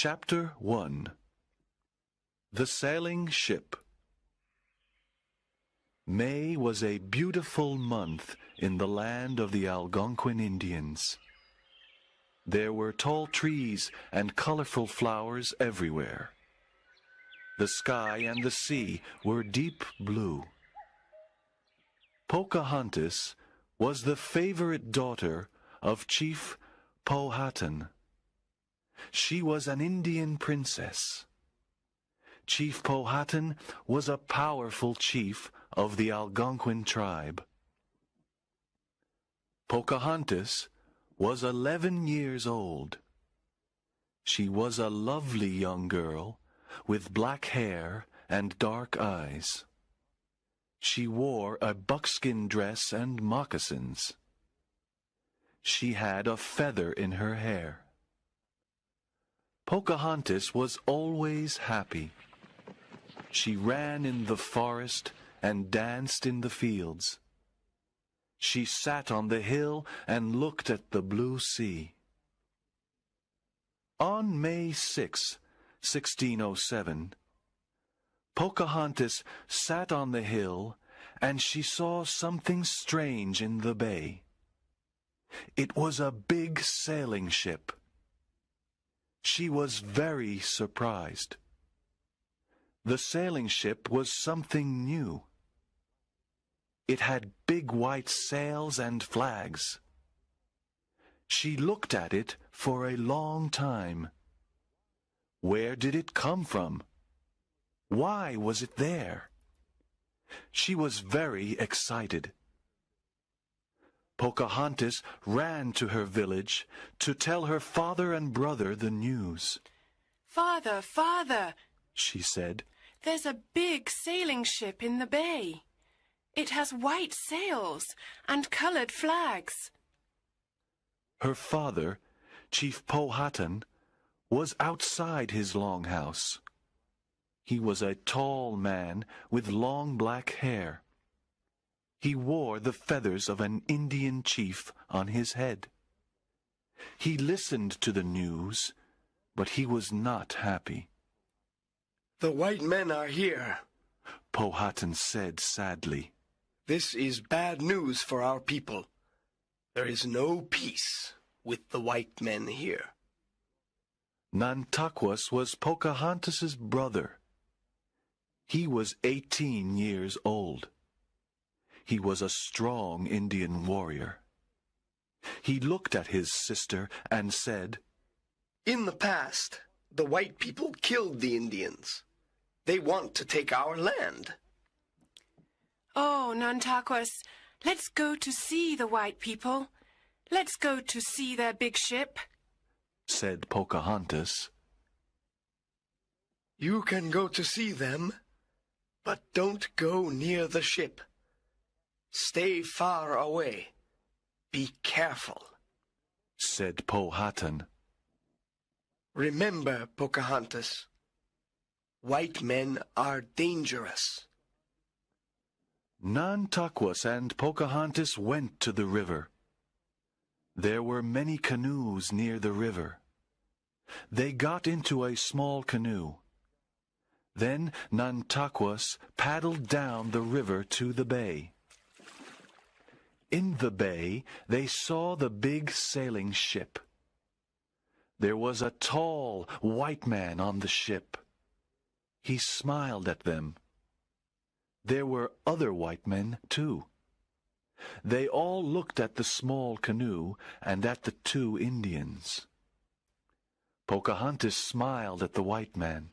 Chapter 1. The Sailing Ship. May was a beautiful month in the land of the Algonquin Indians. There were tall trees and colorful flowers everywhere. The sky and the sea were deep blue. Pocahontas was the favorite daughter of Chief Powhatan. She was an Indian princess. Chief Powhatan was a powerful chief of the Algonquin tribe. Pocahontas was 11 years old. She was a lovely young girl with black hair and dark eyes. She wore a buckskin dress and moccasins. She had a feather in her hair. Pocahontas was always happy. She ran in the forest and danced in the fields. She sat on the hill and looked at the blue sea. On May 6, 1607, Pocahontas sat on the hill and she saw something strange in the bay. It was a big sailing ship. She was very surprised. The sailing ship was something new. It had big white sails and flags. She looked at it for a long time. Where did it come from? Why was it there? She was very excited. Pocahontas ran to her village to tell her father and brother the news. "Father, father," she said, "there's a big sailing ship in the bay. It has white sails and colored flags." Her father, Chief Powhatan, was outside his long house. He was a tall man with long black hair. He wore the feathers of an Indian chief on his head. He listened to the news, but he was not happy. "The white men are here," Powhatan said sadly. "This is bad news for our people. There is no peace with the white men here." Nantaquas was Pocahontas's brother. He was 18 years old. He was a strong Indian warrior. He looked at his sister and said, "In the past, the white people killed the Indians. They want to take our land." "Oh, Nantaquas, let's go to see the white people. Let's go to see their big ship," said Pocahontas. "You can go to see them, but don't go near the ship. Stay far away. Be careful," said Powhatan. "Remember, Pocahontas, white men are dangerous." Nantaquas and Pocahontas went to the river. There were many canoes near the river. They got into a small canoe. Then Nantaquas paddled down the river to the bay. In the bay, they saw the big sailing ship. There was a tall white man on the ship. He smiled at them. There were other white men, too. They all looked at the small canoe and at the two Indians. Pocahontas smiled at the white man.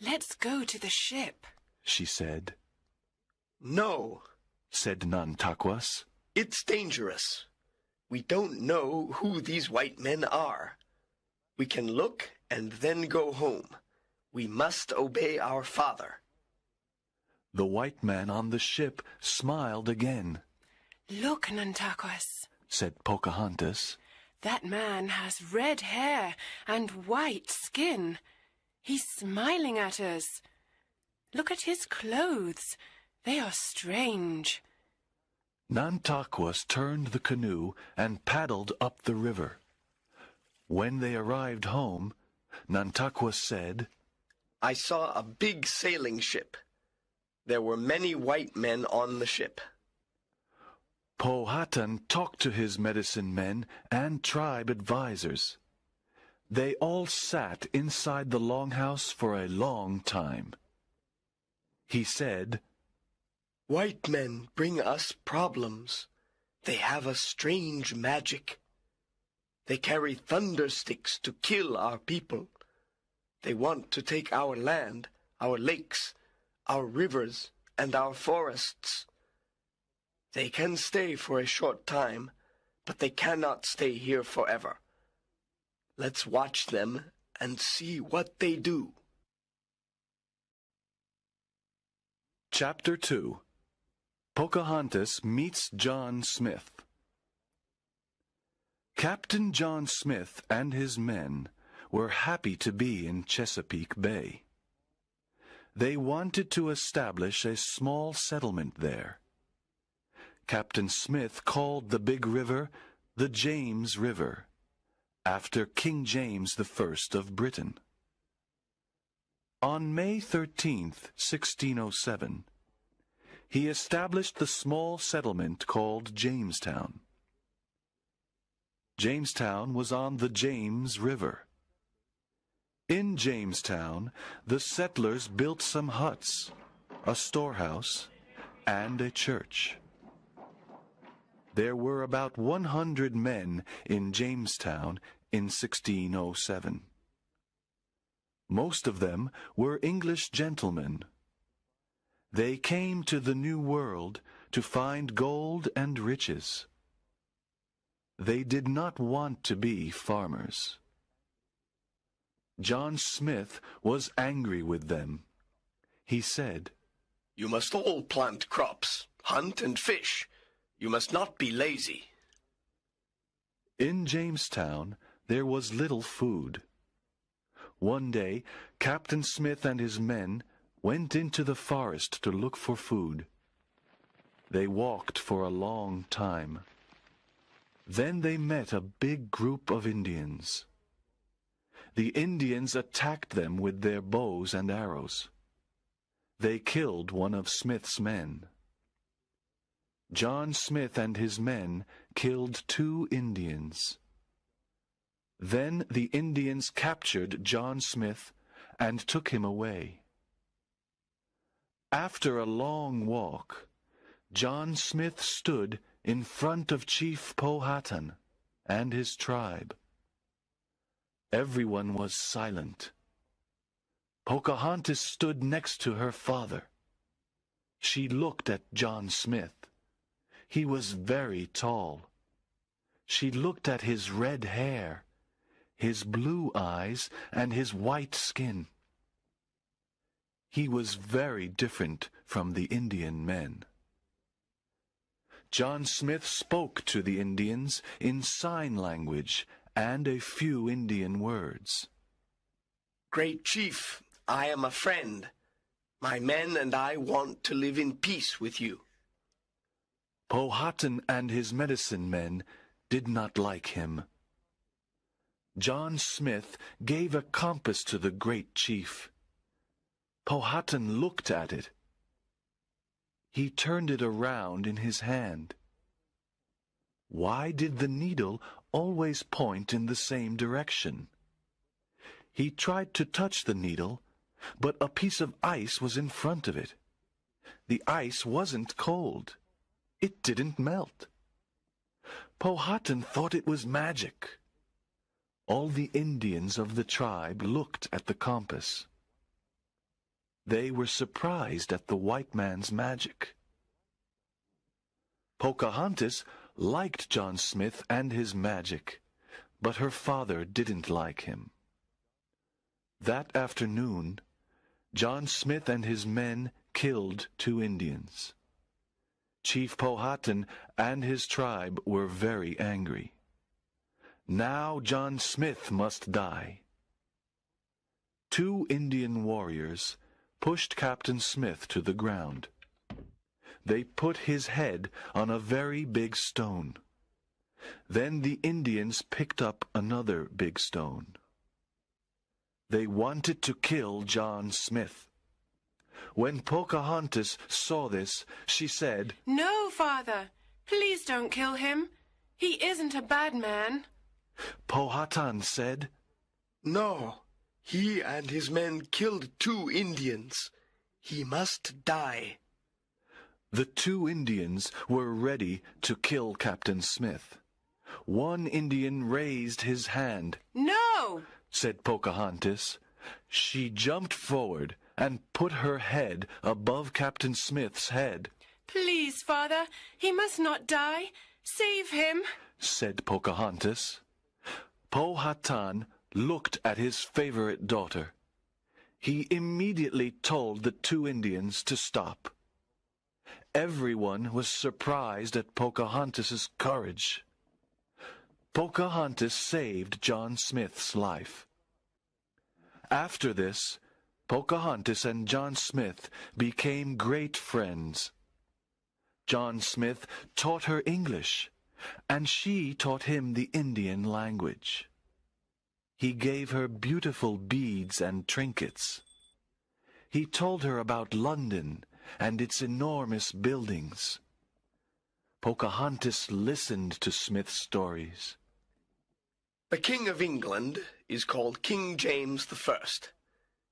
"Let's go to the ship," she said. "No," said Nantaquas. "it's dangerous. We don't know who these white men are. We can look and then go home. We must obey our father." The white man on the ship smiled again. "Look, Nantaquas," said Pocahontas. "that man has red hair and white skin. He's smiling at us. Look at his clothes. They are strange." Nantaquas turned the canoe and paddled up the river. When they arrived home, Nantakwa said, I saw a big sailing ship. There were many white men on the ship. Powhatan talked to his medicine men and tribe advisors. They all sat inside the longhouse for a long time. He said, White men bring us problems. They have a strange magic. They carry thunder sticks to kill our people. They want to take our land, our lakes, our rivers, and our forests. They can stay for a short time, but they cannot stay here forever. Let's watch them and see what they do. Chapter 2. Pocahontas meets John Smith. Captain John Smith and his men were happy to be in Chesapeake Bay. They wanted to establish a small settlement there. Captain Smith called the big river the James River, after King James I of Britain. On May 13th, 1607, he established the small settlement called Jamestown. Jamestown was on the James River. In Jamestown, the settlers built some huts, a storehouse, and a church. There were about 100 men in Jamestown in 1607. Most of them were English gentlemen. They came to the New World to find gold and riches. They did not want to be farmers. John Smith was angry with them. He said, You must all plant crops, hunt and fish. You must not be lazy. In Jamestown, there was little food. One day, Captain Smith and his men went into the forest to look for food. They walked for a long time. Then they met a big group of Indians. The Indians attacked them with their bows and arrows. They killed one of Smith's men. John Smith and his men killed 2 Indians. Then the Indians captured John Smith and took him away. After a long walk, John Smith stood in front of Chief Powhatan and his tribe. Everyone was silent. Pocahontas stood next to her father. She looked at John Smith. He was very tall. She looked at his red hair, his blue eyes, and his white skin. He was very different from the Indian men. John Smith spoke to the Indians in sign language and a few Indian words. Great Chief, I am a friend. My men and I want to live in peace with you. Powhatan and his medicine men did not like him. John Smith gave a compass to the great chief. Powhatan looked at it. He turned it around in his hand. Why did the needle always point in the same direction? He tried to touch the needle, but a piece of ice was in front of it. The ice wasn't cold. It didn't melt. Powhatan thought it was magic. All the Indians of the tribe looked at the compass. They were surprised at the white man's magic. Pocahontas liked John Smith and his magic, but her father didn't like him. That afternoon, John Smith and his men killed 2 Indians. Chief Powhatan and his tribe were very angry. Now John Smith must die. 2 Indian warriors pushed Captain Smith to the ground. They put his head on a very big stone. Then the Indians picked up another big stone. They wanted to kill John Smith. When Pocahontas saw this, she said, "No, Father, please don't kill him. He isn't a bad man." Powhatan said, No, he and his men killed 2 Indians. He must die. The 2 Indians were ready to kill Captain Smith. One Indian raised his hand. "No!" said Pocahontas. She jumped forward and put her head above Captain Smith's head. "Please, Father, he must not die. Save him," said Pocahontas. Powhatan looked at his favorite daughter. He immediately told the 2 Indians to stop. Everyone was surprised at Pocahontas's courage. Pocahontas saved John Smith's life. After this, Pocahontas and John Smith became great friends. John Smith taught her English, and she taught him the Indian language. He gave her beautiful beads and trinkets. He told her about London and its enormous buildings. Pocahontas listened to Smith's stories. The King of England is called King James I.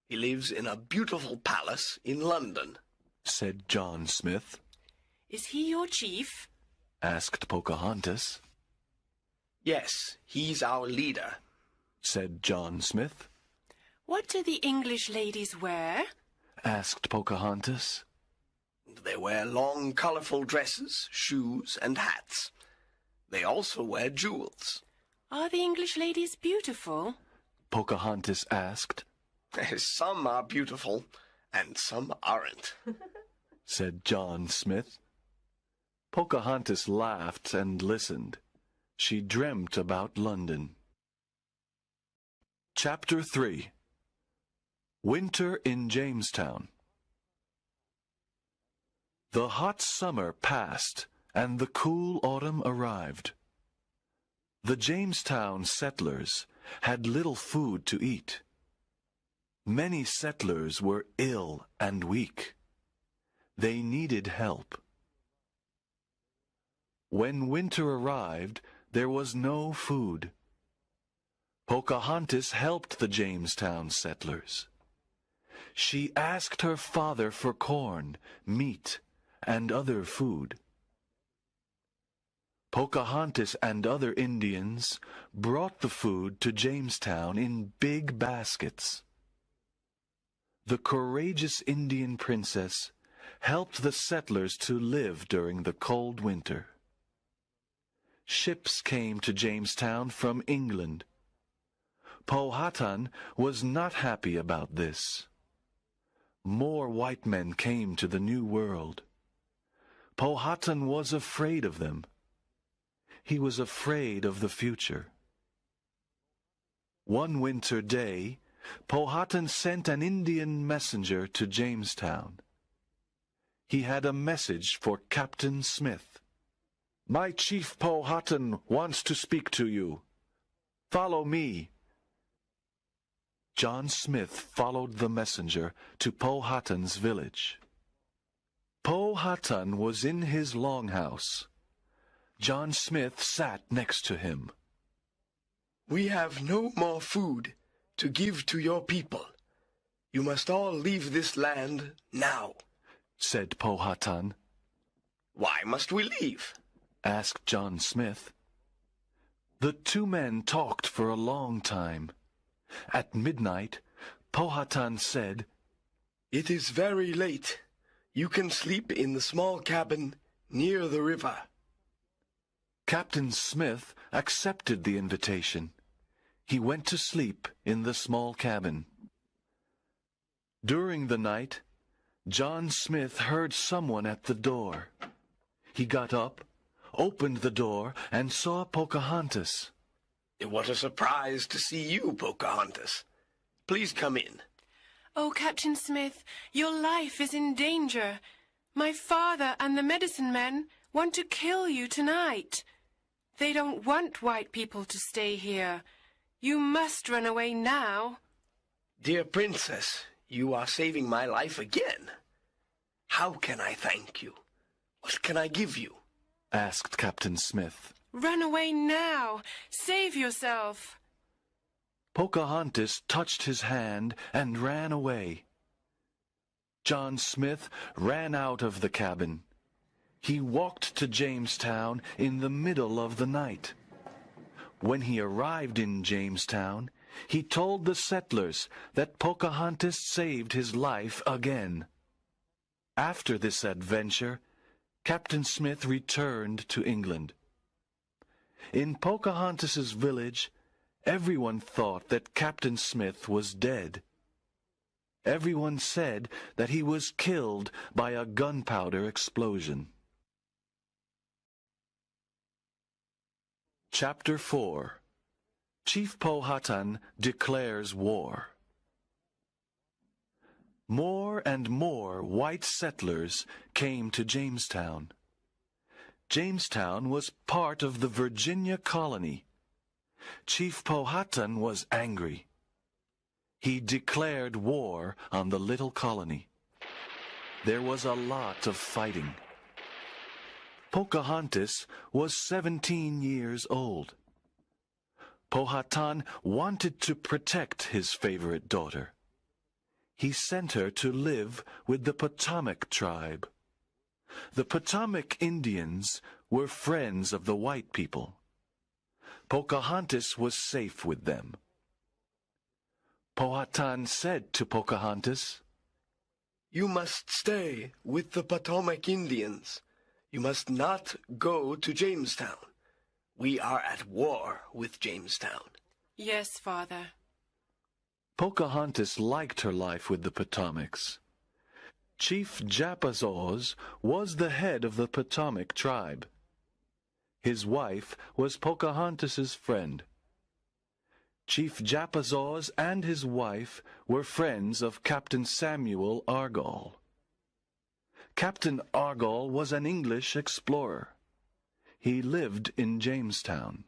He lives in a beautiful palace in London, said John Smith. "Is he your chief?" asked Pocahontas. Yes, he's our leader, said John Smith. "What do the English ladies wear?" asked Pocahontas. They wear long, colorful dresses, shoes, and hats. They also wear jewels. "Are the English ladies beautiful?" Pocahontas asked. Some are beautiful, and some aren't, said John Smith. Pocahontas laughed and listened. She dreamt about London. Chapter 3. Winter in Jamestown. The hot summer passed, and the cool autumn arrived. The Jamestown settlers had little food to eat. Many settlers were ill and weak. They needed help. When winter arrived, there was no food. Pocahontas helped the Jamestown settlers. She asked her father for corn, meat, and other food. Pocahontas and other Indians brought the food to Jamestown in big baskets. The courageous Indian princess helped the settlers to live during the cold winter. Ships came to Jamestown from England. Powhatan was not happy about this. More white men came to the New World. Powhatan was afraid of them. He was afraid of the future. One winter day, Powhatan sent an Indian messenger to Jamestown. He had a message for Captain Smith. "My chief Powhatan wants to speak to you. Follow me." John Smith followed the messenger to Powhatan's village. Powhatan was in his longhouse. John Smith sat next to him. "We have no more food to give to your people. You must all leave this land now," said Powhatan. "Why must we leave?" asked John Smith. The 2 men talked for a long time. At midnight, Powhatan said, "It is very late. You can sleep in the small cabin near the river." Captain Smith accepted the invitation. He went to sleep in the small cabin. During the night, John Smith heard someone at the door. He got up, opened the door, and saw Pocahontas. "What a surprise to see you, Pocahontas. Please come in." "Oh, Captain Smith, your life is in danger. My father and the medicine men want to kill you tonight. They don't want white people to stay here. You must run away now." Dear Princess, you are saving my life again. How can I thank you? What can I give you? Asked Captain Smith. Run away now. Save yourself. Pocahontas touched his hand and ran away. John Smith ran out of the cabin. He walked to Jamestown in the middle of the night. When he arrived in Jamestown, he told the settlers that Pocahontas saved his life again. After this adventure, Captain Smith returned to England. In Pocahontas's village, everyone thought that Captain Smith was dead. Everyone said that he was killed by a gunpowder explosion. Chapter 4. Chief Powhatan declares war. More and more white settlers came to Jamestown. Jamestown was part of the Virginia colony. Chief Powhatan was angry. He declared war on the little colony. There was a lot of fighting. Pocahontas was 17 years old. Powhatan wanted to protect his favorite daughter. He sent her to live with the Potomac tribe. The Potomac Indians were friends of the white people. Pocahontas was safe with them. Powhatan said to Pocahontas, You must stay with the Potomac Indians. You must not go to Jamestown. We are at war with Jamestown. Yes, Father. Pocahontas liked her life with the Potomacs. Chief Japazaws was the head of the Potomac tribe. His wife was Pocahontas's friend. Chief Japazaws and his wife were friends of Captain Samuel Argall. Captain Argall was an English explorer. He lived in Jamestown.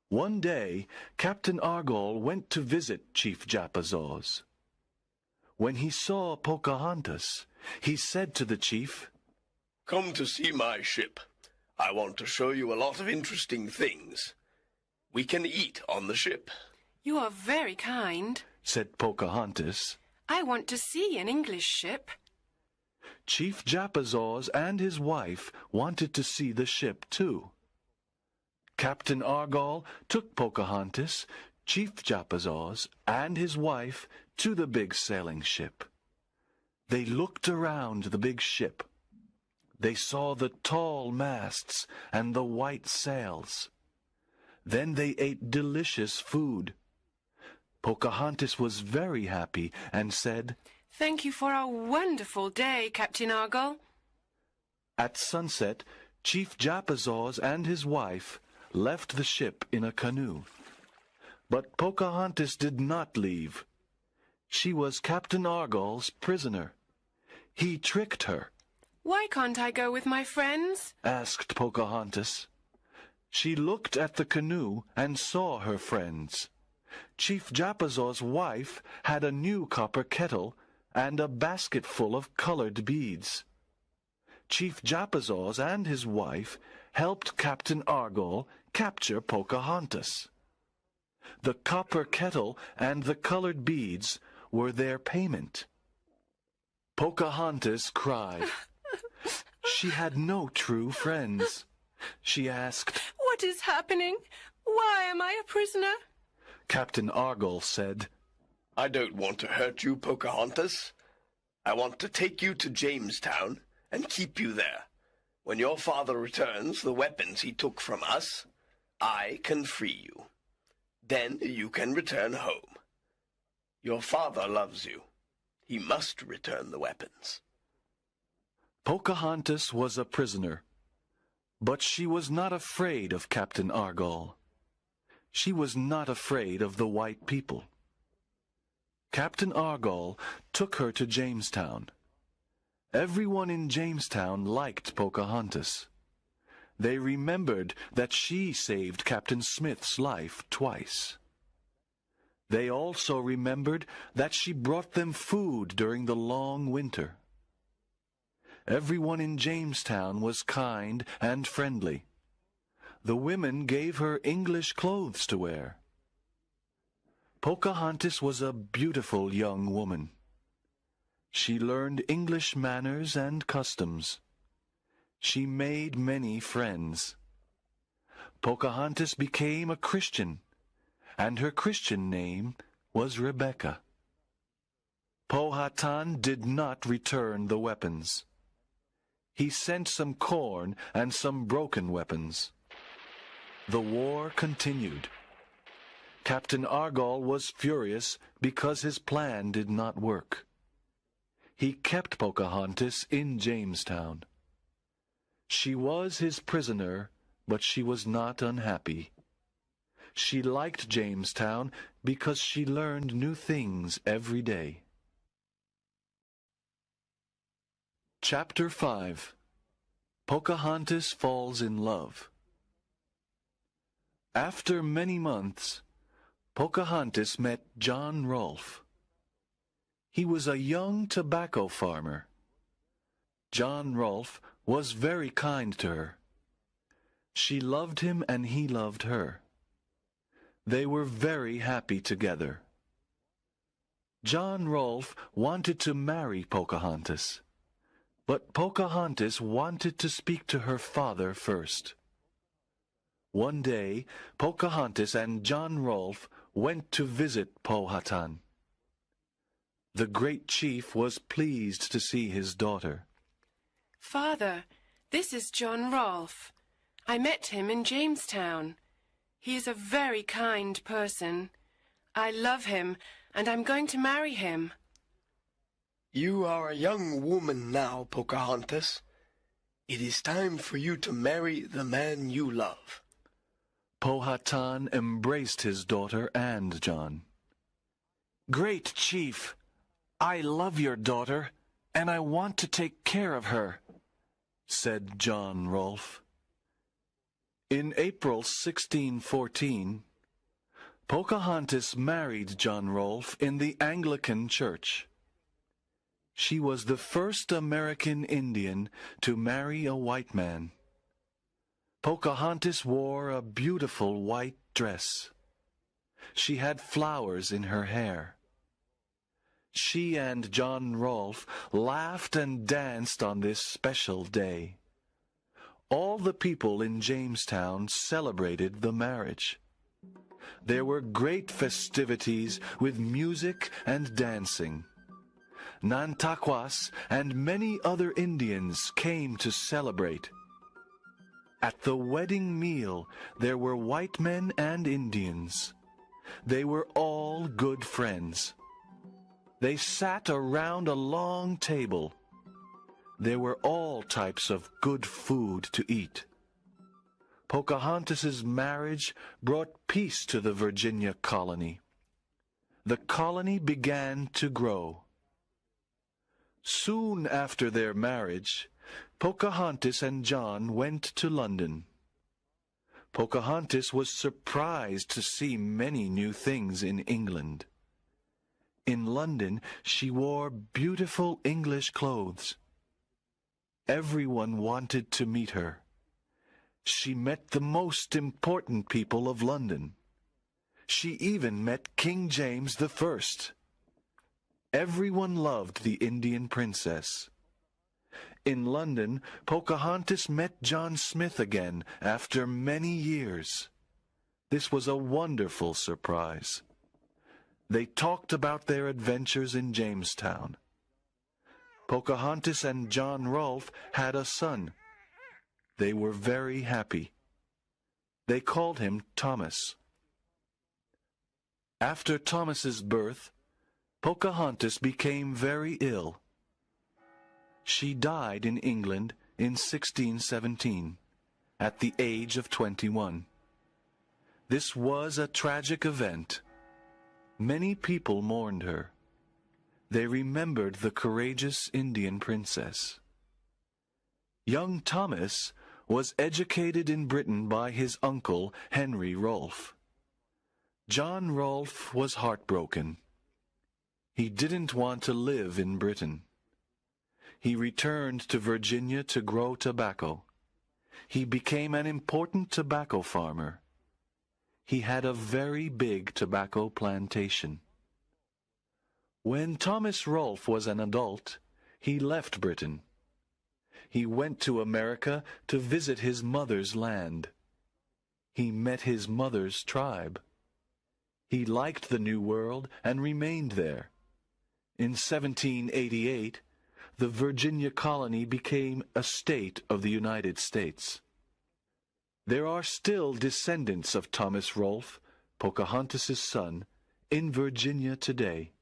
One day, Captain Argall went to visit Chief Japazaws. When he saw Pocahontas, he said to the chief, Come to see my ship. I want to show you a lot of interesting things. We can eat on the ship. You are very kind, said Pocahontas. I want to see an English ship. Chief Japazaws and his wife wanted to see the ship too. Captain Argall took Pocahontas, Chief Japazaws, and his wife to the big sailing ship. They looked around the big ship. They saw the tall masts and the white sails. Then they ate delicious food. Pocahontas was very happy and said, Thank you for a wonderful day, Captain Argall. At sunset, Chief Japazaws and his wife left the ship in a canoe. But Pocahontas did not leave. She was Captain Argall's prisoner. He tricked her. Why can't I go with my friends? Asked Pocahontas. She looked at the canoe and saw her friends. Chief Japazaw's wife had a new copper kettle and a basket full of colored beads. Chief Japazaws and his wife helped Captain Argall capture Pocahontas. The copper kettle and the colored beads were their payment. Pocahontas cried. She had no true friends. She asked, What is happening? Why am I a prisoner? Captain Argall said, I don't want to hurt you, Pocahontas. I want to take you to Jamestown and keep you there. When your father returns the weapons he took from us, I can free you. Then you can return home. Your father loves you. He must return the weapons. Pocahontas was a prisoner, but she was not afraid of Captain Argall. She was not afraid of the white people. Captain Argall took her to Jamestown. Everyone in Jamestown liked Pocahontas. They remembered that she saved Captain Smith's life twice. They also remembered that she brought them food during the long winter. Everyone in Jamestown was kind and friendly. The women gave her English clothes to wear. Pocahontas was a beautiful young woman. She learned English manners and customs. She made many friends. Pocahontas became a Christian, and her Christian name was Rebecca. Powhatan did not return the weapons. He sent some corn and some broken weapons. The war continued. Captain Argall was furious because his plan did not work. He kept Pocahontas in Jamestown. She was his prisoner, but she was not unhappy. She liked Jamestown because she learned new things every day. Chapter 5. Pocahontas Falls in Love. After many months, Pocahontas met John Rolfe. He was a young tobacco farmer. John Rolfe was very kind to her. She loved him and he loved her. They were very happy together. John Rolfe wanted to marry Pocahontas, but Pocahontas wanted to speak to her father first. One day, Pocahontas and John Rolfe went to visit Powhatan. The great chief was pleased to see his daughter. Father, this is John Rolfe. I met him in Jamestown. He is a very kind person. I love him, and I'm going to marry him. You are a young woman now, Pocahontas. It is time for you to marry the man you love. Powhatan embraced his daughter and John. Great chief, I love your daughter, and I want to take care of her, said John Rolfe. In April 1614, Pocahontas married John Rolfe in the Anglican Church. She was the first American Indian to marry a white man. Pocahontas wore a beautiful white dress. She had flowers in her hair. She and John Rolfe laughed and danced on this special day. All the people in Jamestown celebrated the marriage. There were great festivities with music and dancing. Nantaquas and many other Indians came to celebrate. At the wedding meal, there were white men and Indians. They were all good friends. They sat around a long table. There were all types of good food to eat. Pocahontas's marriage brought peace to the Virginia colony. The colony began to grow. Soon after their marriage, Pocahontas and John went to London. Pocahontas was surprised to see many new things in England. In London, she wore beautiful English clothes. Everyone wanted to meet her. She met the most important people of London. She even met King James I. Everyone loved the Indian princess. In London, Pocahontas met John Smith again after many years. This was a wonderful surprise. They talked about their adventures in Jamestown. Pocahontas and John Rolfe had a son. They were very happy. They called him Thomas. After Thomas's birth, Pocahontas became very ill. She died in England in 1617, at the age of 21. This was a tragic event. Many people mourned her. They remembered the courageous Indian princess. Young Thomas was educated in Britain by his uncle, Henry Rolfe. John Rolfe was heartbroken. He didn't want to live in Britain. He returned to Virginia to grow tobacco. He became an important tobacco farmer. He had a very big tobacco plantation. When Thomas Rolfe was an adult, he left Britain. He went to America to visit his mother's land. He met his mother's tribe. He liked the New World and remained there. In 1788, the Virginia colony became a state of the United States. There are still descendants of Thomas Rolfe, Pocahontas' son, in Virginia today.